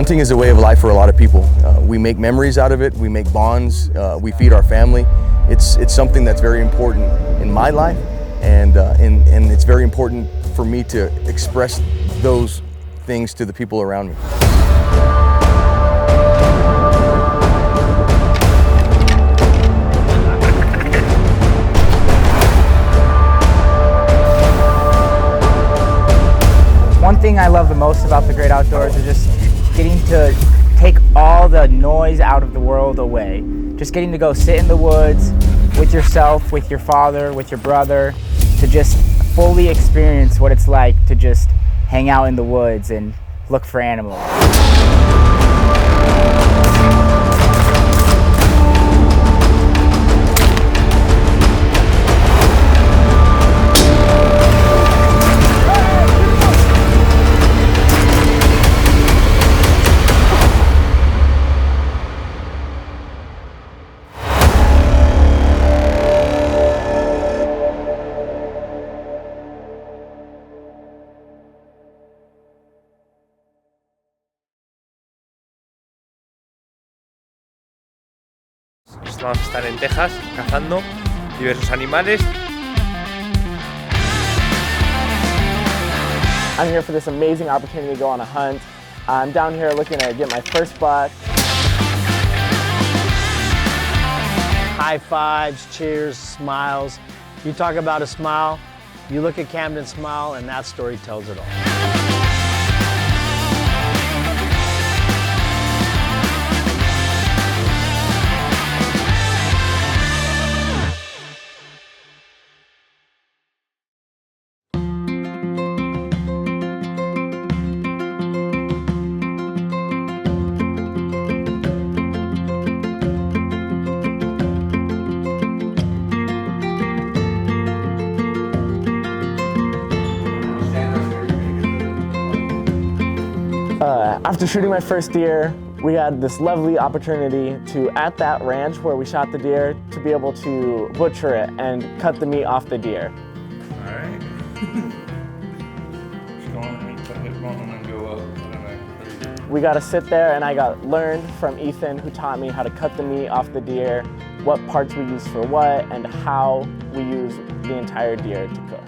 Hunting is a way of life for a lot of people. We make memories out of it, we make bonds, we feed our family. It's something that's very important in my life, and it's very important for me to express those things to the people around me. One thing I love the most about the great outdoors is just getting to take all the noise out of the world away. Just getting to go sit in the woods with yourself, with your father, with your brother, to just fully experience what it's like to just hang out in the woods and look for animals. Vamos a estar en Texas cazando diversos animales. I'm here for this amazing opportunity to go on a hunt. I'm down here looking to get my first buck. High fives, cheers, smiles. You talk about a smile, you look at Camden's smile, and that story tells it all. After shooting my first deer, we had this lovely opportunity to, at that ranch where we shot the deer, to be able to butcher it and cut the meat off the deer. All right. Just go underneath the hip bone and then go up. I don't know. We got to sit there, and I got learned from Ethan, who taught me how to cut the meat off the deer, what parts we use for what, and how we use the entire deer to cook.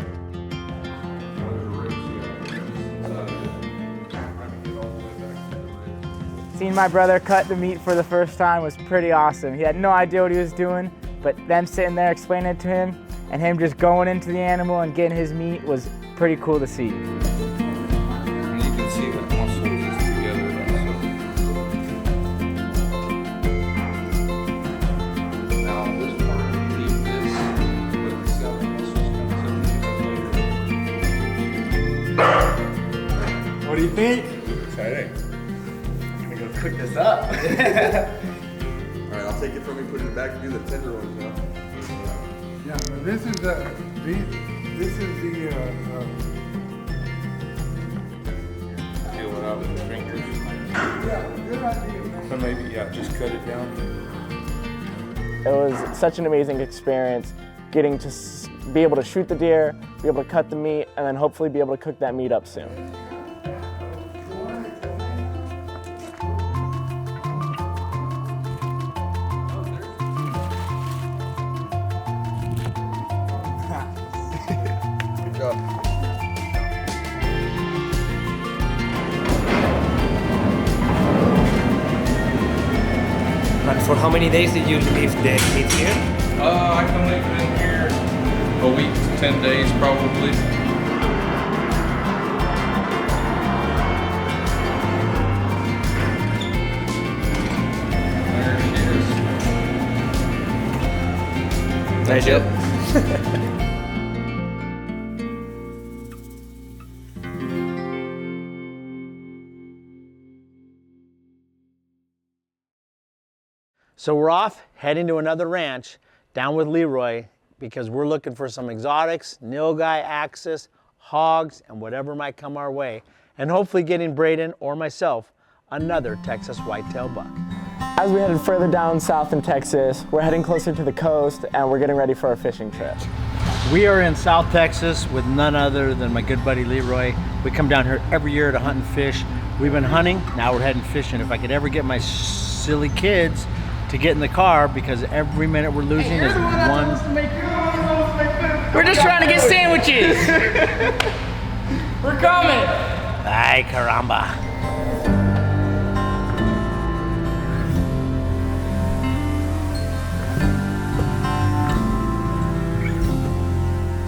Seeing my brother cut the meat for the first time was pretty awesome. He had no idea what he was doing, but them sitting there explaining it to him and him just going into the animal and getting his meat was pretty cool to see. And you can see the muscles just together. Now this part, leave this, but the seven muscles kind of What do you think? exciting. Cook this up. All right, I'll take it from you, put it back, and do the tenderloins now. Yeah, but this is the Peel it out with your fingers. yeah, good idea. So maybe, yeah, just cut it down. It was such an amazing experience getting to be able to shoot the deer, be able to cut the meat, and then hopefully be able to cook that meat up soon. Good job. And for how many days did you leave the meat here? I can leave it in here a week to 10 days probably. There she is. Nice job. So we're off, heading to another ranch, down with Leroy, because we're looking for some exotics, Nilgai axis, hogs, and whatever might come our way, and hopefully getting Braiden or myself another Texas whitetail buck. As we headed further down south in Texas, we're heading closer to the coast, and we're getting ready for our fishing trip. We are in South Texas with none other than my good buddy Leroy. We come down here every year to hunt and fish. We've been hunting, now we're heading fishing. If I could ever get my silly kids to get in the car, because every minute we're losing is one. We're just trying to get sandwiches. We're coming. Ay, caramba.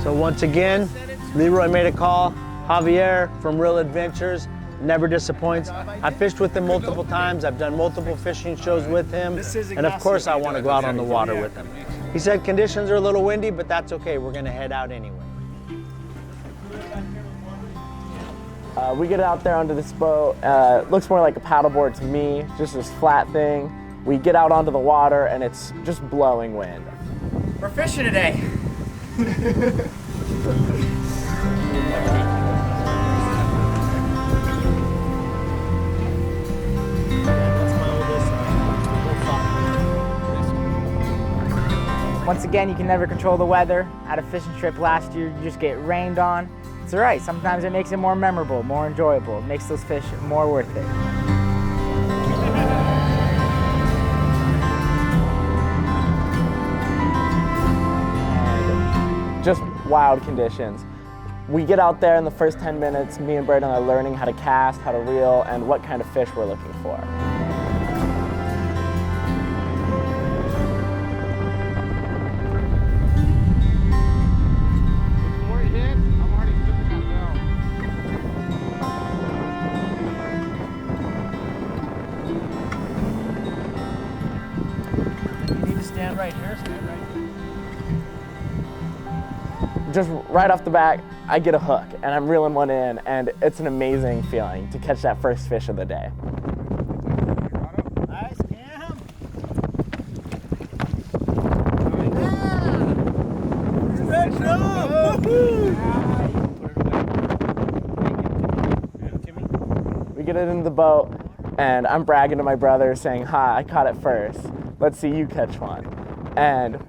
So once again, Leroy made a call. Javier from Real Adventures never disappoints. I've fished with him multiple times. I've done multiple fishing shows with him. And of course I want to go out on the water with him. He said conditions are a little windy, but that's okay. We're going to head out anyway. We get out there onto this boat. Looks more like a paddleboard to me, just this flat thing. We get out onto the water and it's just blowing wind. We're fishing today. Once again, you can never control the weather. At a fishing trip last year, you just get rained on. It's all right. Sometimes it makes it more memorable, more enjoyable. It makes those fish more worth it. Just wild conditions. We get out there in the first 10 minutes, me and Braiden are learning how to cast, how to reel, and what kind of fish we're looking for. Before he hits, I'm already flipping that down. You need to stand right here, stand right here. Just right off the bat, I get a hook and I'm reeling one in, and it's an amazing feeling to catch that first fish of the day. Nice, Cam. We get it into the boat and I'm bragging to my brother saying, "Hi, I caught it first. Let's see you catch one." And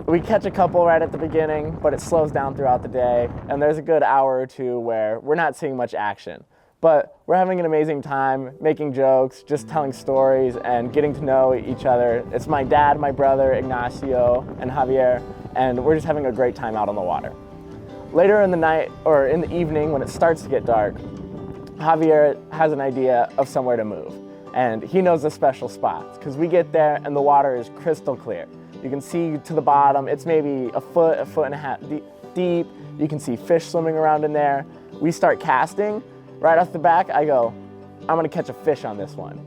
we catch a couple right at the beginning, but it slows down throughout the day, and there's a good hour or two where we're not seeing much action. But we're having an amazing time, making jokes, just telling stories, and getting to know each other. It's my dad, my brother, Ignacio, and Javier, and we're just having a great time out on the water. Later in the night, or in the evening when it starts to get dark, Javier has an idea of somewhere to move, and he knows the special spots, because we get there and the water is crystal clear. You can see to the bottom, it's maybe a foot and a half deep. You can see fish swimming around in there. We start casting. Right off the back, I go, I'm gonna catch a fish on this one.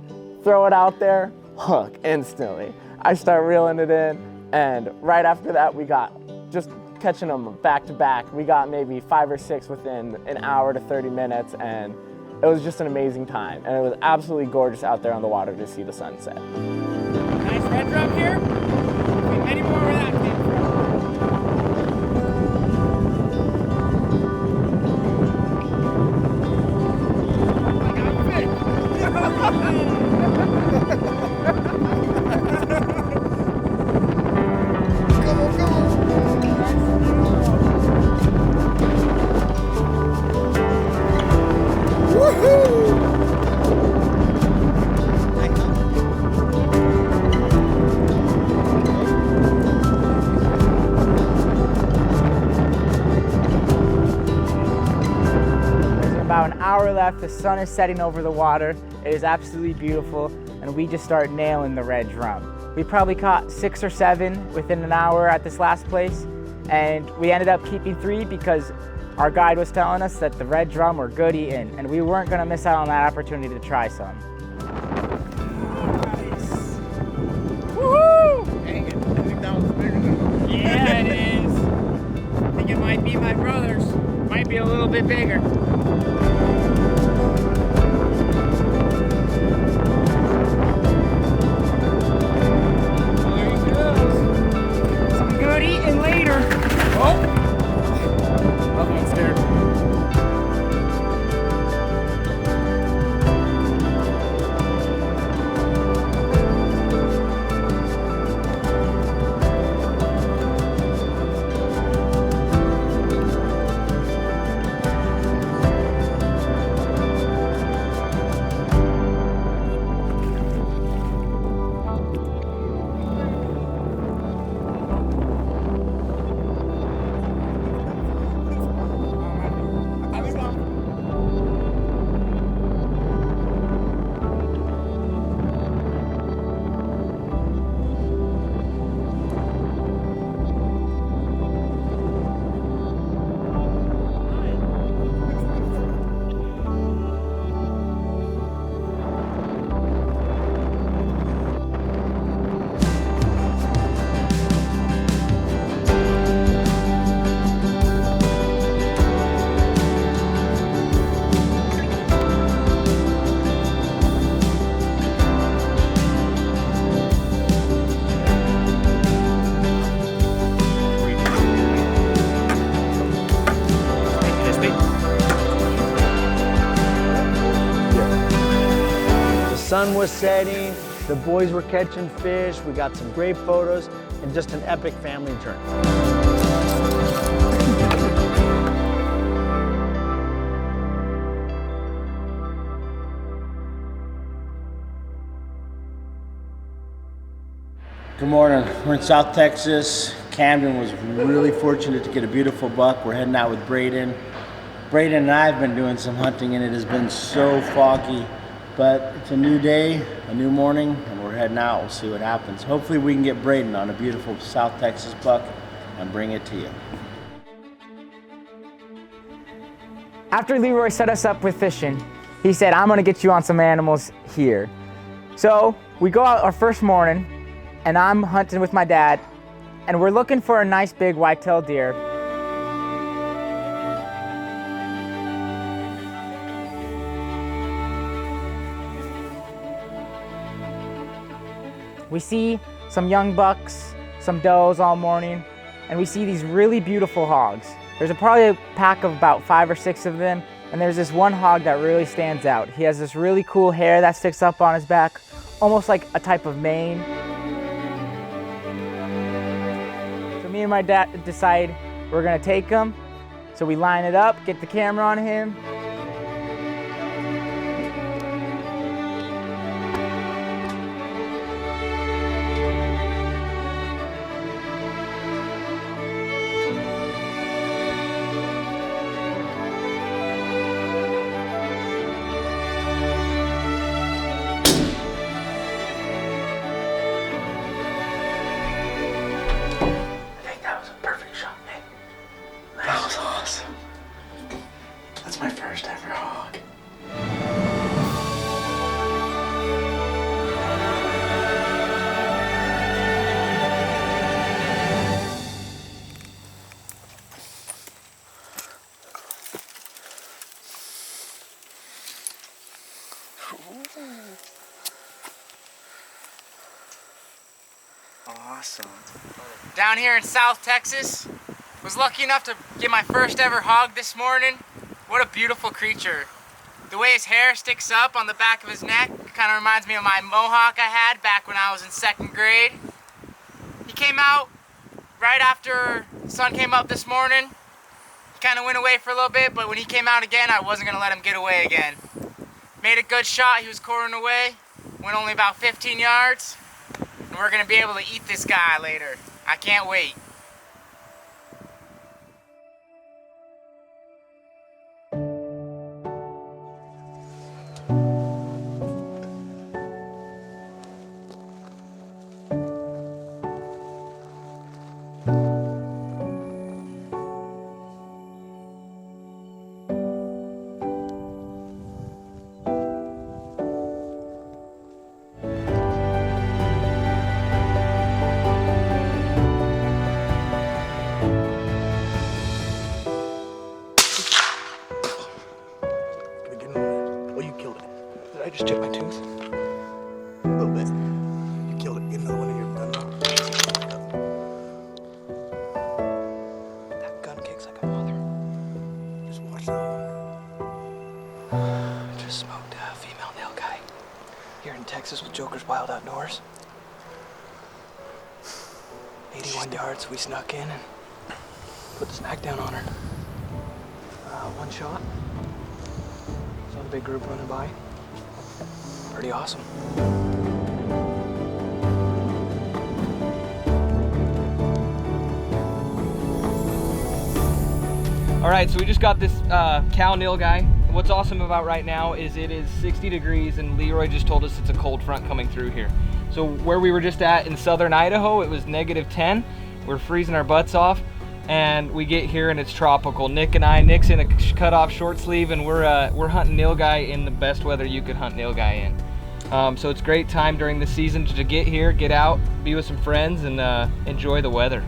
Throw it out there, hook instantly. I start reeling it in, and right after that, we got just catching them back to back. We got maybe 5 or 6 within an hour to 30 minutes, and it was just an amazing time. And it was absolutely gorgeous out there on the water to see the sunset. Nice red drum here. Any more where that came from? About an hour left, the sun is setting over the water. It is absolutely beautiful, and we just start nailing the red drum. We probably caught 6 or 7 within an hour at this last place, and we ended up keeping 3 because our guide was telling us that the red drum were good eating, and we weren't gonna miss out on that opportunity to try some. Nice. Woohoo! Dang it, I think that was bigger than Yeah, it is. I think it might be my brother's. Might be a little bit bigger. There he goes. Some good eating later. Oh! That one's scared. sun was setting, the boys were catching fish, we got some great photos, and just an epic family journey. Good morning. We're in South Texas. Camden was really fortunate to get a beautiful buck. We're heading out with Braiden. Braiden and I have been doing some hunting and it has been so foggy, but it's a new day, a new morning, and we're heading out. We'll see what happens. Hopefully we can get Braiden on a beautiful South Texas buck and bring it to you. After Leroy set us up with fishing, he said, I'm gonna get you on some animals here. So we go out our first morning, and I'm hunting with my dad, and we're looking for a nice big white-tailed deer. We see some young bucks, some does all morning, and we see these really beautiful hogs. There's probably a pack of about 5 or 6 of them, and there's this one hog that really stands out. He has this really cool hair that sticks up on his back, almost like a type of mane. Me and my dad decide we're gonna take him. So we line it up, get the camera on him. Awesome. Down here in South Texas, was lucky enough to get my first ever hog this morning. What a beautiful creature. The way his hair sticks up on the back of his neck kind of reminds me of my mohawk I had back when I was in 2nd grade. He came out right after the sun came up this morning. He kind of went away for a little bit, but when he came out again, I wasn't gonna let him get away again. Made a good shot, he was quartering away, went only about 15 yards, and we're gonna be able to eat this guy later. I can't wait. just chipped my tooth. A little bit. You killed it. Get another one of your gun off. That gun kicks like a mother. Just watch that one. Just smoked a female Nilgai here in Texas with Joker's Wild Outdoors. 81 yards, we snuck in and put the snack down on her. One shot. Saw the big group running by. Pretty awesome. All right, so we just got this cow Nilgai. What's awesome about right now is it is 60 degrees and Leroy just told us it's a cold front coming through here. So where we were just at in southern Idaho, it was -10. We're freezing our butts off and we get here and it's tropical. Nick's in a cut off short sleeve and we're hunting Nilgai in the best weather you could hunt Nilgai in. So it's a great time during the season to get here, get out, be with some friends and enjoy the weather.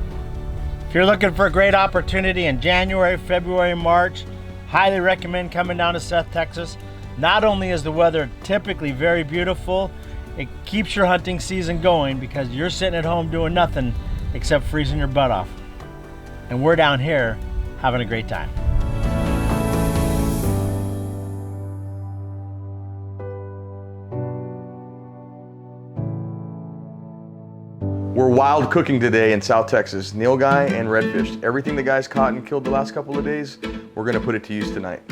If you're looking for a great opportunity in January, February, March, highly recommend coming down to South Texas. Not only is the weather typically very beautiful, it keeps your hunting season going because you're sitting at home doing nothing except freezing your butt off. And we're down here having a great time. We're wild cooking today in South Texas, Nilgai and Redfish. Everything the guys caught and killed the last couple of days, we're gonna put it to use tonight.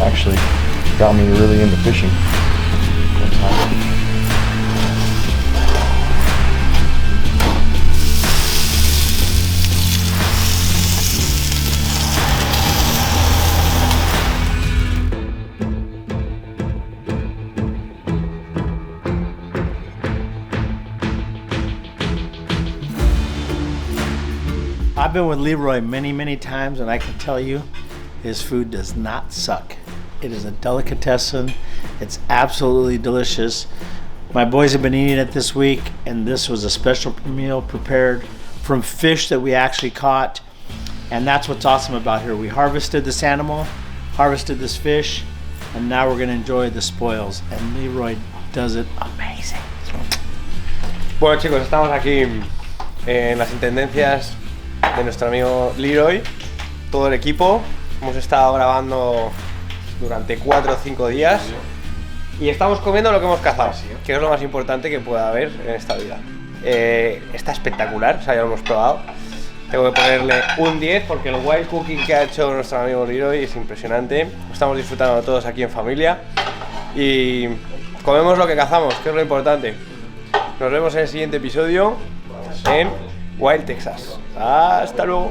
Actually got me really into fishing. I've been with Leroy many times, and I can tell you, his food does not suck. It is a delicatessen. It's absolutely delicious. My boys have been eating it this week, and this was a special meal prepared from fish that we actually caught. And that's what's awesome about here. We harvested this animal, harvested this fish, and now we're gonna enjoy the spoils. And Leroy does it amazing. Bueno chicos, estamos aquí en las intendencias de nuestro amigo Leroy, todo el equipo. Hemos estado grabando durante 4 o 5 días y estamos comiendo lo que hemos cazado, que es lo más importante que pueda haber en esta vida. Está espectacular, o sea, ya lo hemos probado. Tengo que ponerle un 10 porque el wild cooking que ha hecho nuestro amigo Leroy es impresionante. Estamos disfrutando todos aquí en familia y comemos lo que cazamos, que es lo importante. Nos vemos en el siguiente episodio en Wild Texas. Hasta luego.